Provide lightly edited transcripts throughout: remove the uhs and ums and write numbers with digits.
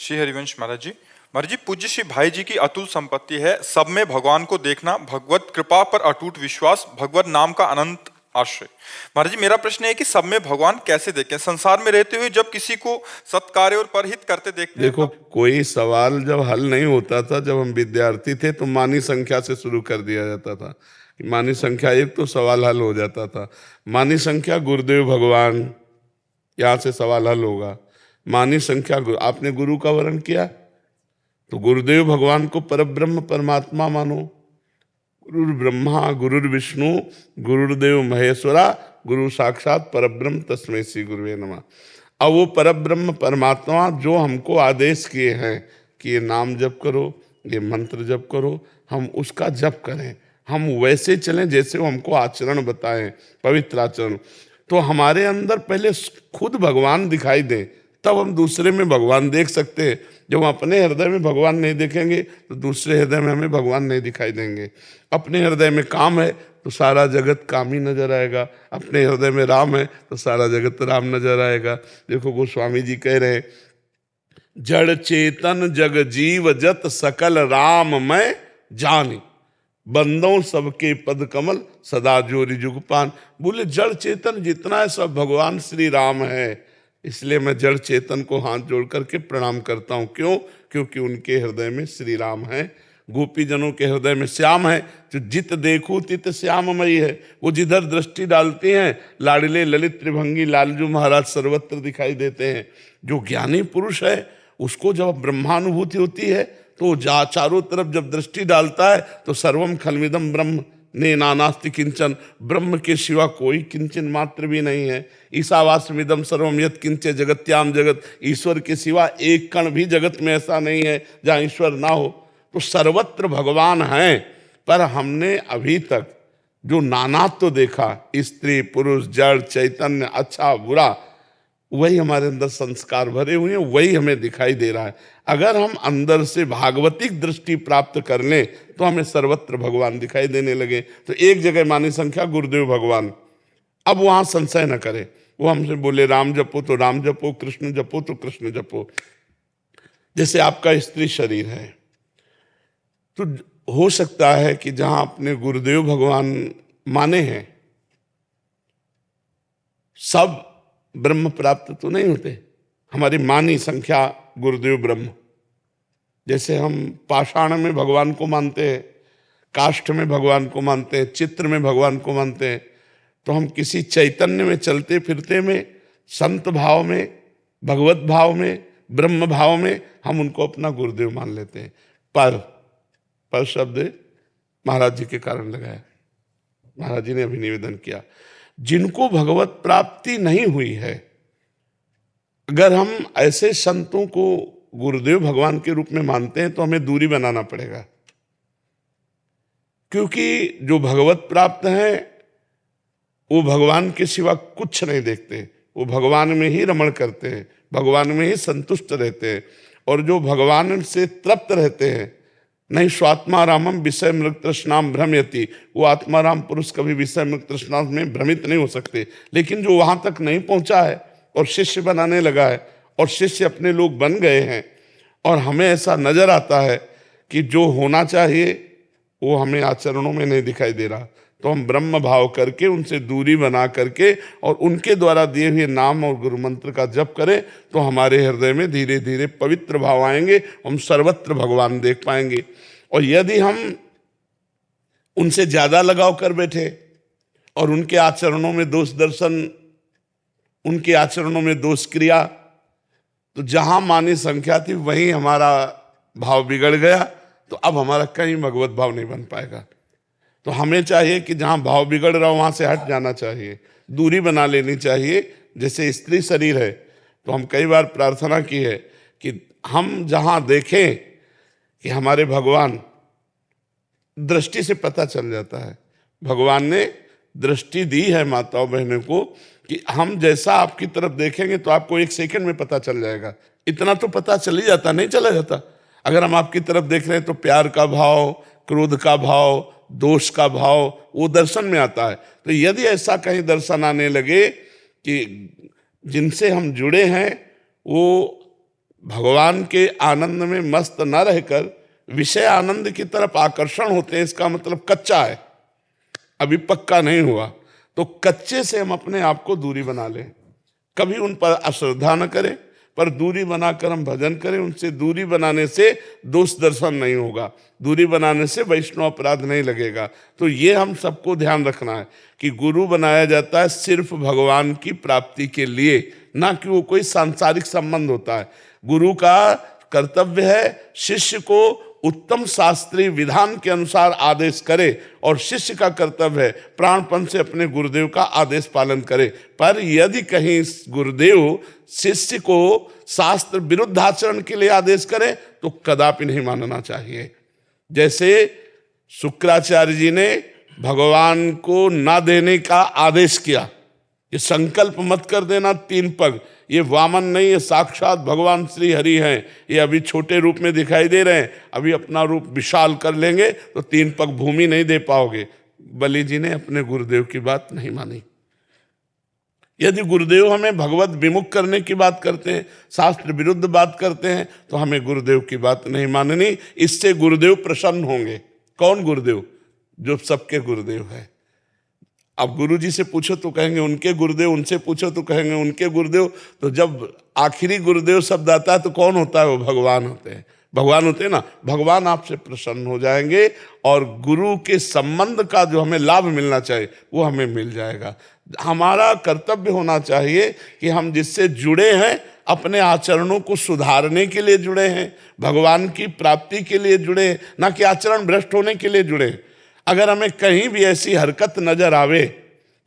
श्री हरिवंश महाराज जी पूज्य श्री भाई जी की अतुल संपत्ति है सब में भगवान को देखना, भगवत कृपा पर अटूट विश्वास, भगवत नाम का अनंत आश्रय। महाराज जी मेरा प्रश्न है कि सब में भगवान कैसे देखें, संसार में रहते हुए जब किसी को सत्कार्य और परहित करते देखते हैं। देखो, कोई सवाल जब हल नहीं होता था, जब हम विद्यार्थी थे तो मानी संख्या से शुरू कर दिया जाता था कि मानी संख्या एक, तो सवाल हल हो जाता था। मानी संख्या गुरुदेव भगवान, यहाँ से सवाल हल होगा। मानी संख्या आपने गुरु का वर्ण किया तो गुरुदेव भगवान को परब्रह्म परमात्मा मानो। गुरुर् ब्रह्मा गुरुर् विष्णु गुरुर्देव महेश्वरा गुरु साक्षात परब्रह्म तस्मै श्री गुरुवे नमः। अब वो परब्रह्म परमात्मा जो हमको आदेश किए हैं कि ये नाम जप करो, ये मंत्र जप करो, हम उसका जप करें, हम वैसे चलें जैसे वो हमको आचरण बताएं, पवित्र आचरण। तो हमारे अंदर पहले खुद भगवान दिखाई दें, तब हम दूसरे में भगवान देख सकते हैं। जब हम अपने हृदय में भगवान नहीं देखेंगे तो दूसरे हृदय में हमें भगवान नहीं दिखाई देंगे। अपने हृदय में काम है तो सारा जगत काम ही नजर आएगा, अपने हृदय में राम है तो सारा जगत राम नजर आएगा। देखो गोस्वामी जी कह रहे हैं, जड़ चेतन जग जीव जत सकल राम मैं जानी, बंदों सबके पद कमल सदा जोरी जुगपान। बोले जड़ चेतन जितना है सब भगवान श्री राम है, इसलिए मैं जड़ चेतन को हाथ जोड़ करके प्रणाम करता हूँ। क्यों? क्योंकि उनके हृदय में श्री राम है। गोपी जनों के हृदय में श्याम है, जो जित देखो तित श्याममयी है। वो जिधर दृष्टि डालती हैं लाडले ललित त्रिभंगी लालजू महाराज सर्वत्र दिखाई देते हैं। जो ज्ञानी पुरुष है उसको जब ब्रह्मानुभूति होती है तो जा चारों तरफ जब दृष्टि डालता है तो सर्वम खलमिदम ब्रह्म ने नानास्ति किंचन, ब्रह्म के सिवा कोई किंचन मात्र भी नहीं है। ईशावास्यमिदम सर्वम यत् किंचे जगत्याम जगत, ईश्वर के सिवा एक कण भी जगत में ऐसा नहीं है जहाँ ईश्वर ना हो। तो सर्वत्र भगवान हैं, पर हमने अभी तक जो नानात्व देखा, स्त्री पुरुष जड़ चैतन्य अच्छा बुरा, वही हमारे अंदर संस्कार भरे हुए हैं, वही हमें दिखाई दे रहा है। अगर हम अंदर से भागवतिक दृष्टि प्राप्त कर लें तो हमें सर्वत्र भगवान दिखाई देने लगे। तो एक जगह मानी संख्या गुरुदेव भगवान, अब वहां संशय न करें। वो हमसे बोले राम जपो तो राम जपो, कृष्ण जपो तो कृष्ण जपो। जैसे आपका स्त्री शरीर है तो हो सकता है कि जहां अपने गुरुदेव भगवान माने हैं सब ब्रह्म प्राप्त तो नहीं होते। हमारी मानी संख्या गुरुदेव ब्रह्म, जैसे हम पाषाण में भगवान को मानते हैं, काष्ठ में भगवान को मानते हैं, चित्र में भगवान को मानते हैं, तो हम किसी चैतन्य में चलते फिरते में, संत भाव में, भगवत भाव में, ब्रह्म भाव में हम उनको अपना गुरुदेव मान लेते हैं। पर शब्द महाराज जी के कारण लगाया। महाराज जी ने अभी निवेदन किया, जिनको भगवत प्राप्ति नहीं हुई है, अगर हम ऐसे संतों को गुरुदेव भगवान के रूप में मानते हैं तो हमें दूरी बनाना पड़ेगा। क्योंकि जो भगवत प्राप्त हैं वो भगवान के सिवा कुछ नहीं देखते, वो भगवान में ही रमण करते हैं, भगवान में ही संतुष्ट रहते हैं। और जो भगवान से तृप्त रहते हैं, नहीं स्वात्मा रामम विषय मृग तृष्णाम भ्रमयति, वो आत्माराम पुरुष कभी विषय मृग तृष्णा में भ्रमित नहीं हो सकते। लेकिन जो वहां तक नहीं पहुंचा है और शिष्य बनाने लगा है और शिष्य अपने लोग बन गए हैं, और हमें ऐसा नजर आता है कि जो होना चाहिए वो हमें आचरणों में नहीं दिखाई दे रहा, तो हम ब्रह्म भाव करके उनसे दूरी बना करके और उनके द्वारा दिए हुए नाम और गुरु मंत्र का जप करें तो हमारे हृदय में धीरे धीरे पवित्र भाव आएंगे, हम सर्वत्र भगवान देख पाएंगे। और यदि हम उनसे ज्यादा लगाव कर बैठे और उनके आचरणों में दोष दर्शन, उनके आचरणों में दोष क्रिया, तो जहां मानी संख्या थी वहीं हमारा भाव बिगड़ गया, तो अब हमारा कहीं भगवत भाव नहीं बन पाएगा। तो हमें चाहिए कि जहां भाव बिगड़ रहा हो वहां से हट जाना चाहिए, दूरी बना लेनी चाहिए। जैसे स्त्री शरीर है तो हम कई बार प्रार्थना की है कि हम जहां देखें कि हमारे भगवान, दृष्टि से पता चल जाता है, भगवान ने दृष्टि दी है माताओं बहनों को कि हम जैसा आपकी तरफ देखेंगे तो आपको एक सेकंड में पता चल जाएगा। इतना तो पता चल ही जाता, नहीं चला जाता। अगर हम आपकी तरफ देख रहे हैं तो प्यार का भाव, क्रोध का भाव, दोष का भाव वो दर्शन में आता है। तो यदि ऐसा कहीं दर्शन आने लगे कि जिनसे हम जुड़े हैं वो भगवान के आनंद में मस्त न रहकर विषय आनंद की तरफ आकर्षण होते हैं, इसका मतलब कच्चा है, अभी पक्का नहीं हुआ। तो कच्चे से हम अपने आप को दूरी बना लें, कभी उन पर अश्रद्धा न करें, पर दूरी बनाकर हम भजन करें। उनसे दूरी बनाने से दोष दर्शन नहीं होगा, दूरी बनाने से वैष्णव अपराध नहीं लगेगा। तो ये हम सबको ध्यान रखना है कि गुरु बनाया जाता है सिर्फ भगवान की प्राप्ति के लिए, ना कि वो कोई सांसारिक संबंध होता है। गुरु का कर्तव्य है शिष्य को उत्तम शास्त्रीय विधान के अनुसार आदेश करे, और शिष्य का कर्तव्य है प्राणपण से अपने गुरुदेव का आदेश पालन करे। पर यदि कहीं गुरुदेव शिष्य को शास्त्र विरुद्ध आचरण के लिए आदेश करे तो कदापि नहीं मानना चाहिए। जैसे शुक्राचार्य जी ने भगवान को ना देने का आदेश किया, ये संकल्प मत कर देना 3 पग, ये वामन नहीं, ये साक्षात भगवान श्री हरि हैं, ये अभी छोटे रूप में दिखाई दे रहे हैं, अभी अपना रूप विशाल कर लेंगे तो 3 पग भूमि नहीं दे पाओगे। बलि जी ने अपने गुरुदेव की बात नहीं मानी। यदि गुरुदेव हमें भगवत विमुख करने की बात करते हैं, शास्त्र विरुद्ध बात करते हैं, तो हमें गुरुदेव की बात नहीं माननी, इससे गुरुदेव प्रसन्न होंगे। कौन गुरुदेव? जो सबके गुरुदेव है। अब गुरु जी से पूछो तो कहेंगे उनके गुरुदेव, उनसे पूछो तो कहेंगे उनके गुरुदेव। तो जब आखिरी गुरुदेव शब्द आता है तो कौन होता है? वो भगवान होते हैं। भगवान होते हैं ना, भगवान आपसे प्रसन्न हो जाएंगे और गुरु के संबंध का जो हमें लाभ मिलना चाहिए वो हमें मिल जाएगा। हमारा कर्तव्य होना चाहिए कि हम जिससे जुड़े हैं अपने आचरणों को सुधारने के लिए जुड़े हैं, भगवान की प्राप्ति के लिए जुड़े हैं, ना कि आचरण भ्रष्ट होने के लिए जुड़े हैं। अगर हमें कहीं भी ऐसी हरकत नजर आवे,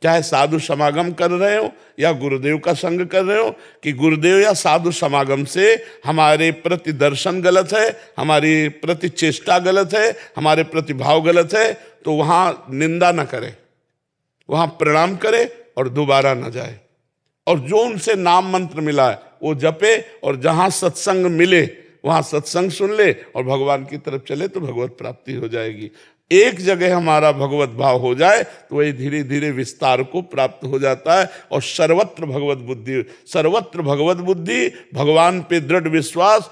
चाहे साधु समागम कर रहे हो या गुरुदेव का संग कर रहे हो, कि गुरुदेव या साधु समागम से हमारे प्रति दर्शन गलत है, हमारी प्रति चेष्टा गलत है, हमारे प्रति भाव गलत है, तो वहाँ निंदा न करे, वहाँ प्रणाम करे और दोबारा न जाए। और जो उनसे नाम मंत्र मिला है वो जपे, और जहाँ सत्संग मिले वहाँ सत्संग सुन ले और भगवान की तरफ चले तो भगवत प्राप्ति हो जाएगी। एक जगह हमारा भगवत भाव हो जाए तो वही धीरे धीरे विस्तार को प्राप्त हो जाता है। और सर्वत्र भगवत बुद्धि, सर्वत्र भगवत बुद्धि, भगवान पे दृढ़ विश्वास,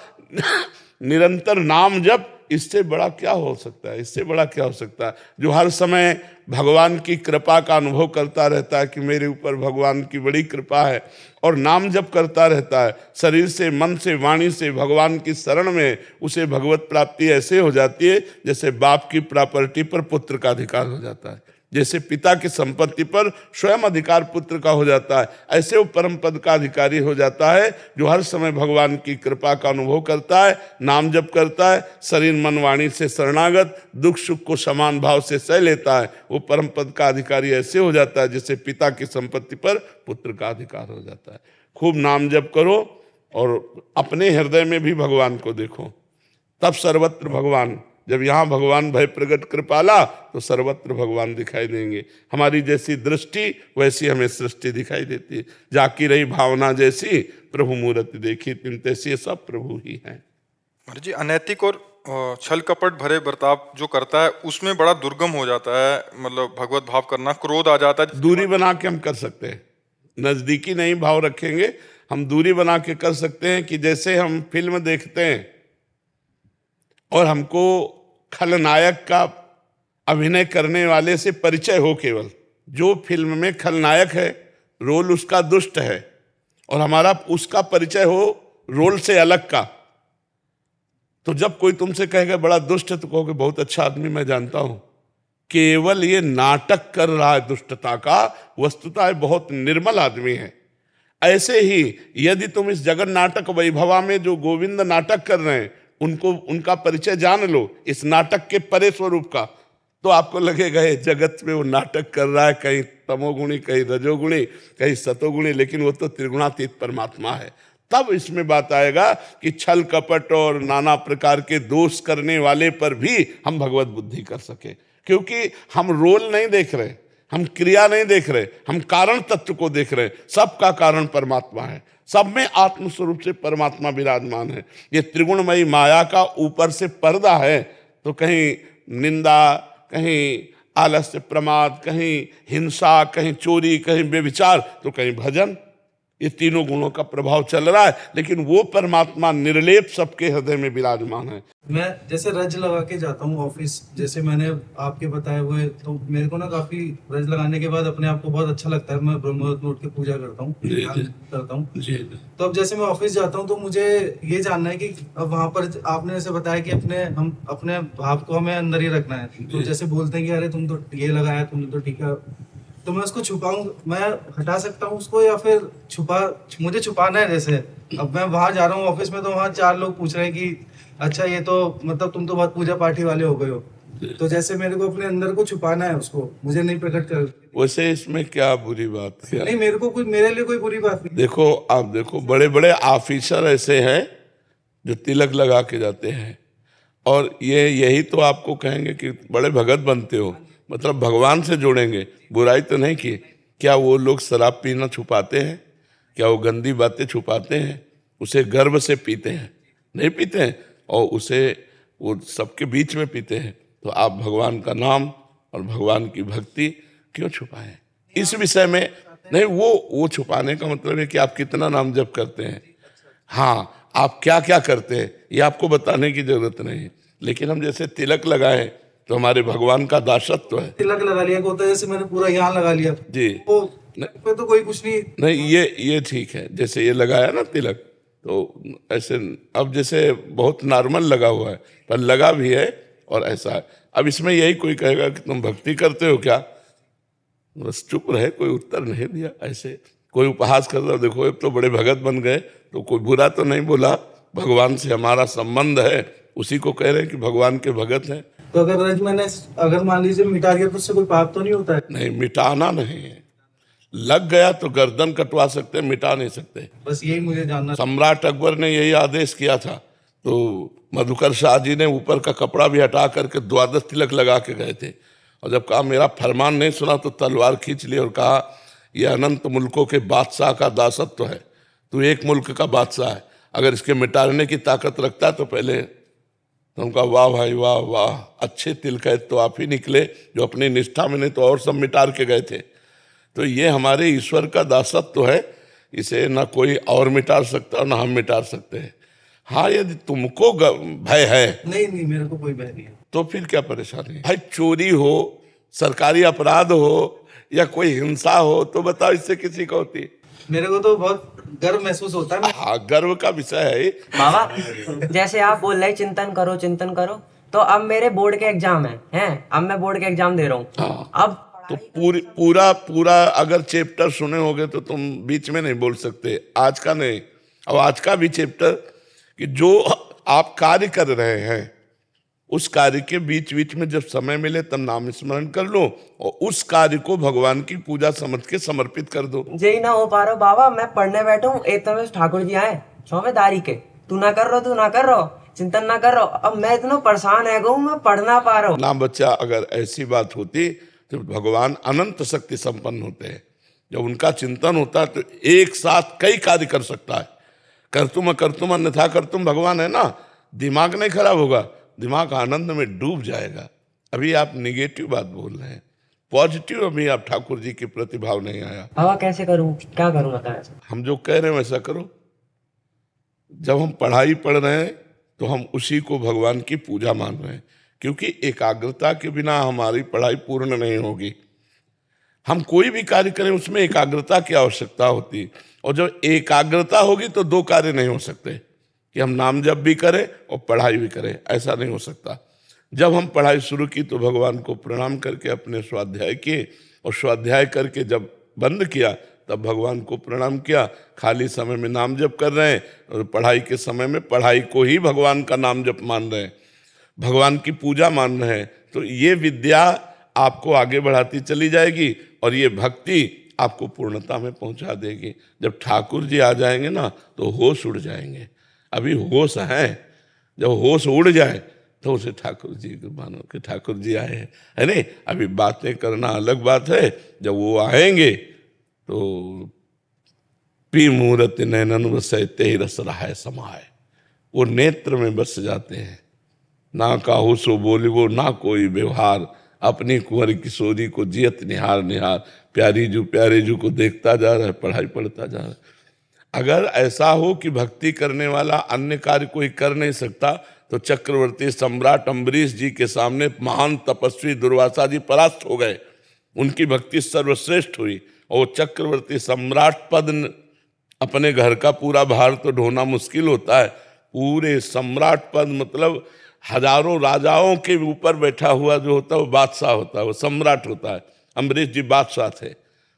निरंतर नाम जप, इससे बड़ा क्या हो सकता है? इससे बड़ा क्या हो सकता है? जो हर समय भगवान की कृपा का अनुभव करता रहता है कि मेरे ऊपर भगवान की बड़ी कृपा है, और नाम जप करता रहता है शरीर से, मन से, वाणी से भगवान की शरण में, उसे भगवत प्राप्ति ऐसे हो जाती है जैसे बाप की प्रॉपर्टी पर पुत्र का अधिकार हो जाता है, जैसे पिता की संपत्ति पर स्वयं अधिकार पुत्र का हो जाता है। ऐसे वो परम पद का अधिकारी हो जाता है जो हर समय भगवान की कृपा का अनुभव करता है, नाम जप करता है, शरीर मन वाणी से शरणागत, दुख सुख को समान भाव से सह लेता है। वो परम पद का अधिकारी ऐसे हो जाता है जैसे पिता की संपत्ति पर पुत्र का अधिकार हो जाता है। खूब नाम जप करो और अपने हृदय में भी भगवान को देखो, तब सर्वत्र भगवान। जब यहाँ भगवान भय प्रगट कृपाला तो सर्वत्र भगवान दिखाई देंगे। हमारी जैसी दृष्टि वैसी हमें सृष्टि दिखाई देती है। जाकी रही भावना जैसी प्रभु मूर्ति देखी, तिन तैसी सब प्रभु ही हैं। महाराज जी, अनैतिक और छल कपट भरे बर्ताव जो करता है उसमें बड़ा दुर्गम हो जाता है, मतलब भगवत भाव करना, क्रोध आ जाता है। दूरी बना के हम कर सकते हैं, नजदीकी नहीं भाव रखेंगे, हम दूरी बना के कर सकते हैं। कि जैसे हम फिल्म देखते हैं और हमको खलनायक का अभिनय करने वाले से परिचय हो, केवल जो फिल्म में खलनायक है रोल उसका दुष्ट है और हमारा उसका परिचय हो रोल से अलग का, तो जब कोई तुमसे कहेगा बड़ा दुष्ट है तो कहोगे बहुत अच्छा आदमी मैं जानता हूं, केवल ये नाटक कर रहा है दुष्टता का, वस्तुतः है बहुत निर्मल आदमी है। ऐसे ही यदि तुम इस जगन नाटक वैभवा में जो गोविंद नाटक कर रहे हैं उनको, उनका परिचय जान लो इस नाटक के परे स्वरूप का, तो आपको लगेगा ये जगत में वो नाटक कर रहा है, कहीं तमोगुणी, कहीं रजोगुणी, कहीं सतोगुणी, लेकिन वो तो त्रिगुणातीत परमात्मा है। तब इसमें बात आएगा कि छल कपट और नाना प्रकार के दोष करने वाले पर भी हम भगवत बुद्धि कर सके, क्योंकि हम रोल नहीं देख रहे, हम क्रिया नहीं देख रहे, हम कारण तत्व को देख रहे। सबका कारण परमात्मा है, सब में आत्म स्वरूप से परमात्मा विराजमान है। ये त्रिगुणमयी माया का ऊपर से पर्दा है, तो कहीं निंदा, कहीं आलस्य प्रमाद, कहीं हिंसा, कहीं चोरी, कहीं व्यभिचार, तो कहीं भजन, ये तीनों गुणों का प्रभाव चल रहा है, लेकिन वो परमात्मा निर्लेप सबके हृदय में विराजमान है। मैं जैसे रज लगा के जाता हूँ ऑफिस, जैसे मैंने आपके बताए हुए, तो मेरे को ना काफी रज लगाने के बाद अपने आप को बहुत अच्छा लगता है। मैं ब्रह्म मुहूर्त में उठ के पूजा करता हूँ, ध्यान करता हूँ। तो अब जैसे मैं ऑफिस जाता हूँ तो मुझे ये जानना है कि अब वहां पर आपने जैसे बताया कि हम अपने भाव को हमें अंदर ही रखना है। तो जैसे बोलते हैं कि अरे तुम तो ये लगाया, तुमने तो टीका, तो मैं उसको छुपाऊं, मैं हटा सकता हूँ उसको, या फिर मुझे छुपाना है? जैसे अब मैं वहां जा रहा हूँ ऑफिस में, तो वहां 4 लोग पूछ रहे हैं कि अच्छा ये तो मतलब तुम तो बहुत पूजा पाठी वाले हो गए हो, तो जैसे मेरे को अपने अंदर को छुपाना है, उसको मुझे नहीं प्रकट कर। वैसे इसमें क्या बुरी बात है? नहीं, मेरे लिए कोई बुरी बात नहीं। देखो, आप देखो, बड़े बड़े ऑफिसर ऐसे हैं जो तिलक लगा के जाते हैं, और ये यही तो आपको कहेंगे कि बड़े भगत बनते हो, मतलब भगवान से जोड़ेंगे। बुराई तो नहीं की। क्या वो लोग शराब पीना छुपाते हैं? क्या वो गंदी बातें छुपाते हैं? उसे गर्व से पीते हैं? नहीं पीते हैं, और उसे वो सबके बीच में पीते हैं। तो आप भगवान का नाम और भगवान की भक्ति क्यों छुपाएं? इस विषय में नहीं, वो छुपाने का मतलब है कि आप कितना नाम जप करते हैं, हाँ, आप क्या क्या करते हैं, ये आपको बताने की जरूरत नहीं है। लेकिन हम जैसे तिलक लगाए तो हमारे भगवान का दासत्व है। तिलक लगा लिया होता है, जैसे मैंने पूरा यहाँ लगा लिया जी, वो पे तो कोई कुछ नहीं। नहीं, ये ठीक है। जैसे ये लगाया ना तिलक, तो ऐसे अब जैसे बहुत नॉर्मल लगा हुआ है, पर लगा भी है और ऐसा है। अब इसमें यही कोई कहेगा कि तुम भक्ति करते हो क्या? बस चुप रहे, कोई उत्तर नहीं दिया। ऐसे कोई उपहास कर रहा, देखो अब तो बड़े भगत बन गए, तो कोई बुरा तो नहीं बोला। भगवान से हमारा संबंध है, उसी को कह रहे हैं कि भगवान के भगत हैं। तो अगर मान लीजिए मिटा दिया तो उससे कोई पाप तो नहीं होता है? नहीं, मिटाना नहीं है। लग गया तो गर्दन कटवा सकते हैं, मिटा नहीं सकते। बस यही मुझे जानना। सम्राट अकबर ने यही आदेश किया था, तो मधुकर शाह जी ने ऊपर का कपड़ा भी हटा करके 12 तिलक लगा के गए थे, और जब कहा मेरा फरमान नहीं सुना तो तलवार खींच ली और कहा यह अनंत मुल्कों के बादशाह का दासत्व है, तू एक मुल्क का बादशाह है, अगर इसके मिटाने की ताकत रखता है तो पहले। तो उनका वाह भाई वाह वाह, अच्छे तिलक तो आप ही निकले जो अपनी निष्ठा में, नहीं तो और सब मिटार के गए थे। तो ये हमारे ईश्वर का दासत्व है, इसे ना कोई और मिटा सकता ना हम मिटा सकते हैं। हाँ, यदि तुमको भय है, नहीं, मेरे को कोई भय नहीं है। तो फिर क्या परेशानी है? भाई चोरी हो, सरकारी अपराध हो, या कोई हिंसा हो, तो बताओ इससे किसी को होती? मेरे को तो बहुत गर्व महसूस होता है। हाँ, गर्व का विषय है। बाबा, जैसे आप बोल रहे चिंतन करो चिंतन करो, तो अब मेरे बोर्ड के एग्जाम हैं, अब मैं बोर्ड के एग्जाम दे रहा हूँ। हाँ, अब तो पूरा अगर चैप्टर सुने होगे तो तुम बीच में नहीं बोल सकते। आज का नहीं, अब आज का भी चैप्टर, कि जो आप कार्य कर रहे हैं उस कार्य के बीच बीच में जब समय मिले तब नाम स्मरण कर लो, और उस कार्य को भगवान की पूजा समझ के समर्पित कर दो। यही ना हो पा रहा बाबा, मैं पढ़ने बैठा हूँ, एक तो ठाकुर जी आए 6वें तारीख के, तू ना कर रहो चिंतन ना कर रहो। अब मैं इतना परेशान है गो, मैं पढ़ ना पा रहा हूँ ना बच्चा, अगर ऐसी बात होती तो भगवान अनंत शक्ति संपन्न होते हैं। जब उनका चिंतन होता है तो एक साथ कई कार्य कर सकता है। करतुम अन्यथा करतुम भगवान है ना, दिमाग नहीं खराब होगा, दिमाग आनंद में डूब जाएगा। अभी आप निगेटिव बात बोल रहे हैं, पॉजिटिव अभी आप ठाकुर जी के प्रति भाव नहीं आया। बाबा कैसे करूँ, क्या करूँ बताया? हम जो कह रहे हैं वैसा करो। जब हम पढ़ाई पढ़ रहे हैं तो हम उसी को भगवान की पूजा मान रहे हैं, क्योंकि एकाग्रता के बिना हमारी पढ़ाई पूर्ण नहीं होगी। हम कोई भी कार्य करें उसमें एकाग्रता की आवश्यकता होती है, और जब एकाग्रता होगी तो 2 कार्य नहीं हो सकते, कि हम नाम जप भी करें और पढ़ाई भी करें, ऐसा नहीं हो सकता। जब हम पढ़ाई शुरू की तो भगवान को प्रणाम करके अपने स्वाध्याय किए, और स्वाध्याय करके जब बंद किया तब भगवान को प्रणाम किया। खाली समय में नाम जप कर रहे हैं, और पढ़ाई के समय में पढ़ाई को ही भगवान का नाम जप मान रहे हैं, भगवान की पूजा मान रहे हैं। तो ये विद्या आपको आगे बढ़ाती चली जाएगी, और ये भक्ति आपको पूर्णता में पहुंचा देगी। जब ठाकुर जी आ जाएंगे ना तो होश उड़ जाएंगे। अभी होश है, जब होश उड़ जाए तो उसे ठाकुर जी को मानो कि ठाकुर जी आए हैं, है नहीं। अभी बातें करना अलग बात है, जब वो आएंगे तो पी मूरत नैनन वसै ते रस रहाय समाए, वो नेत्र में बस जाते हैं। ना काहू सो बोली वो, ना कोई व्यवहार, अपनी कुंवर किशोरी को जियत निहार निहार। प्यारे जू को देखता जा रहा है, पढ़ाई पढ़ता जा रहा है। अगर ऐसा हो कि भक्ति करने वाला अन्य कार्य कोई कर नहीं सकता तो चक्रवर्ती सम्राट अम्बरीश जी के सामने महान तपस्वी दुर्वासा जी परास्त हो गए, उनकी भक्ति सर्वश्रेष्ठ हुई और चक्रवर्ती सम्राट पद अपने घर का पूरा भार तो ढोना मुश्किल होता है, पूरे सम्राट पद मतलब हजारों राजाओं के ऊपर बैठा हुआ जो होता है वो बादशाह होता है, वो सम्राट होता है। अम्बरीश जी बादशाह थे,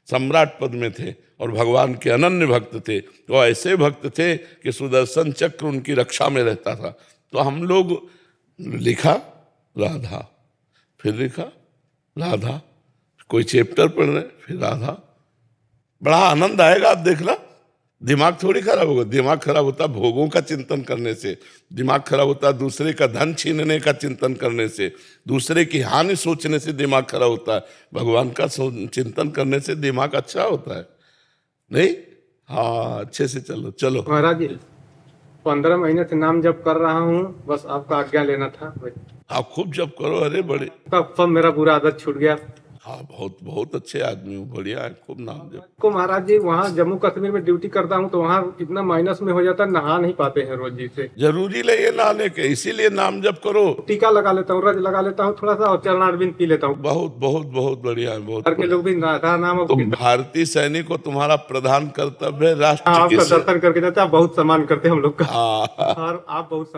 सम्राट पद में थे और भगवान के अनन्य भक्त थे। तो ऐसे भक्त थे कि सुदर्शन चक्र उनकी रक्षा में रहता था। तो हम लोग लिखा राधा, फिर लिखा राधा, कोई चैप्टर पढ़ रहे फिर राधा, बड़ा आनंद आएगा। आप देखना, दिमाग थोड़ी खराब होगा। दिमाग खराब होता भोगों का चिंतन करने से, दिमाग खराब होता दूसरे का धन छीनने का चिंतन करने से, दूसरे की हानि सोचने से दिमाग खराब होता है। भगवान का चिंतन करने से दिमाग अच्छा होता है, नहीं? हाँ, अच्छे से चलो चलो। महाराज जी 15 महीने से नाम जप कर रहा हूँ, बस आपका आज्ञा लेना था। आप खूब जप करो। अरे बड़े, सब मेरा बुरा आदत छूट गया। हाँ, बहुत बहुत अच्छे आदमी हो, बढ़िया है, खूब नाम जप। को महाराज जी वहाँ जम्मू कश्मीर में ड्यूटी करता हूँ तो वहाँ इतना माइनस में हो जाता है, नहा नहीं पाते हैं रोज जी से। जरूरी नहीं है नहाने के, इसीलिए नाम जप करो। टीका लगा लेता हूँ, रज लगा लेता हूँ थोड़ा सा, और चरणारविंद पी लेता हूँ। बहुत बहुत बहुत बढ़िया है, बहुत घर के लोग भी राधा नाम तुम भारतीय सैनिक को तुम्हारा प्रधान कर्तव्य है राष्ट्र की आपका सेवा। दर्शन करके जाते हैं, आप बहुत सम्मान करते हैं हम लोग का, हाँ। और आप बहुत